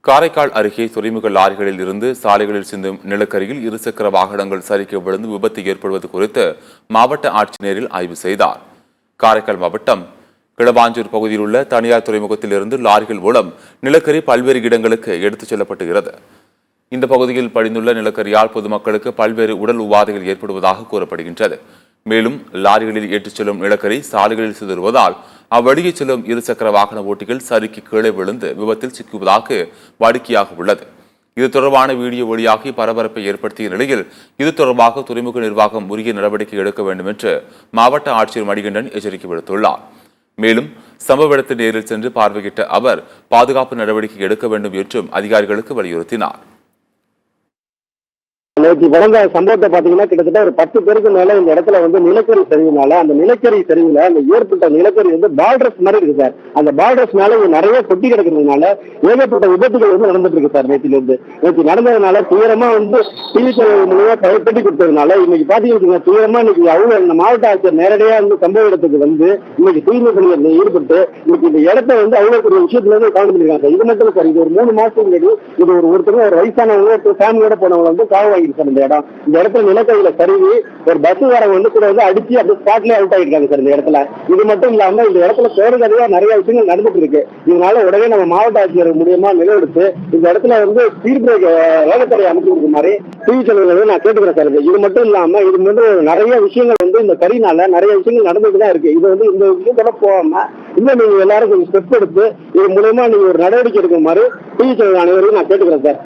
காரைக்கால் அருகே துறைமுக லாரிகளில் இருந்து சாலைகளில் சிந்தும் நிலக்கரியில் இருசக்கர வாகனங்கள் சரிக்க விழுந்து விபத்து ஏற்படுவது குறித்து மாவட்ட ஆட்சியர் நேரில் ஆய்வு செய்தார். காரைக்கால் மாவட்டம் கிளவாஞ்சூர் பகுதியில் உள்ள தனியார் துறைமுகத்தில் இருந்து லாரிகள் மூலம் நிலக்கரி பல்வேறு இடங்களுக்கு எடுத்துச் செல்லப்பட்டுகிறது. இந்த பகுதியில் படிந்துள்ள நிலக்கரியால் பொதுமக்களுக்கு பல்வேறு உடல் உபாதைகள் ஏற்படுவதாக கூறப்படுகின்றது. மேலும் லாரிகளில் ஏற்றிச் செல்லும் நிலக்கரி சாலைகளில் சிதறுவதால் அவ்வழியே செல்லும் இருசக்கர வாகன ஓட்டிகள் சரிக்கு கீழே விழுந்து விபத்தில் சிக்குவதாக வாடிக்கையாக உள்ளது. இது தொடர்பான வீடியோ வெளியாகி பரபரப்பை ஏற்படுத்திய நிலையில் இது தொடர்பாக துறைமுக நிர்வாகம் உரிய நடவடிக்கை எடுக்க வேண்டும் என்று மாவட்ட ஆட்சியர் மணிகண்டன் எச்சரிக்கை விடுத்துள்ளார். மேலும் சம்பவ இடத்தில் நேரில் சென்று பார்வையிட்ட அவர் பாதுகாப்பு நடவடிக்கை எடுக்க வேண்டும் என்றும் அதிகாரிகளுக்கு வலியுறுத்தினார். நேற்று நடந்த சம்பவத்தை பாத்தீங்கன்னா கிட்டத்தட்ட ஒரு 10 பேருக்கு மேல இந்த இடத்துல நிலக்கரி சரிவுனால அந்த நிலக்கரி சரிவுல அந்த ஏற்பட்ட நிலக்கரி பார்டர்ஸ் மாதிரி இருக்கு சார். அந்த பார்டர்ஸ் மேல நிறைய கொட்டி கிடக்கிறதுனால ஏகப்பட்ட விபத்துகள் நடந்துட்டு இருக்கு சார். நேற்று நடந்ததுனால தீவிரமா டிவி சேனல் மூலமா பயப்பட்டு கொடுத்ததுனால இன்னைக்கு பாத்தீங்கன்னா தீவிரமா இன்னைக்கு அவங்க இந்த மாவட்ட ஆட்சியர் நேரடியா சம்பவ இடத்துக்கு இன்னைக்கு தூய்மை பணியில் ஈடுபட்டு இன்னைக்கு இந்த இடத்த அவ்வளவு பெரிய விஷயத்துல கவனம் பண்ணிருக்காங்க சார். இது மட்டும் சார், இது ஒரு 3 மாசத்துக்கு முன்னாடி இது ஒருத்தர் ஒரு வயசானவங்க ஒருத்தர் ஃபேமிலியோட போனவங்க காவ வாங்கி சார். இந்த இடத்துல நிலக்கரியில சரிவி ஒரு பஸ் வரவங்க கூட அடிச்சு அப்படியே ஸ்பாட்லயே அவுட் ஆகிருக்காங்க சார் இந்த இடத்துல. இது மட்டும் இல்லாம இந்த இடத்துல பேருக்கதையா நிறைய விஷயங்கள் நடந்துட்டு இருக்கு. இதனால உடனே நம்ம மாவட்ட ஆட்சியர் மூலியமா நிலவெடுத்து இந்த இடத்துல ஸ்பீட் பிரேக் வேகத்தடை அமைச்சு கொடுக்க மாதிரி டிவி சேனல்கள் நான் கேட்டுக்கிறேன் சார். இது மட்டும் இல்லாம இது நிறைய விஷயங்கள் இந்த கரினால நிறைய விஷயங்கள் நடந்துட்டு தான் இருக்கு. இது இந்த விஷயத்தோட போகாம இன்னும் நீங்க எல்லாரும் கொஞ்சம் ஸ்டெப் எடுத்து இது மூலமா நீங்க ஒரு நடவடிக்கை எடுக்கிற மாதிரி டிவி சேனல் அனைவரையும் நான் கேட்டுக்கிறேன் சார்.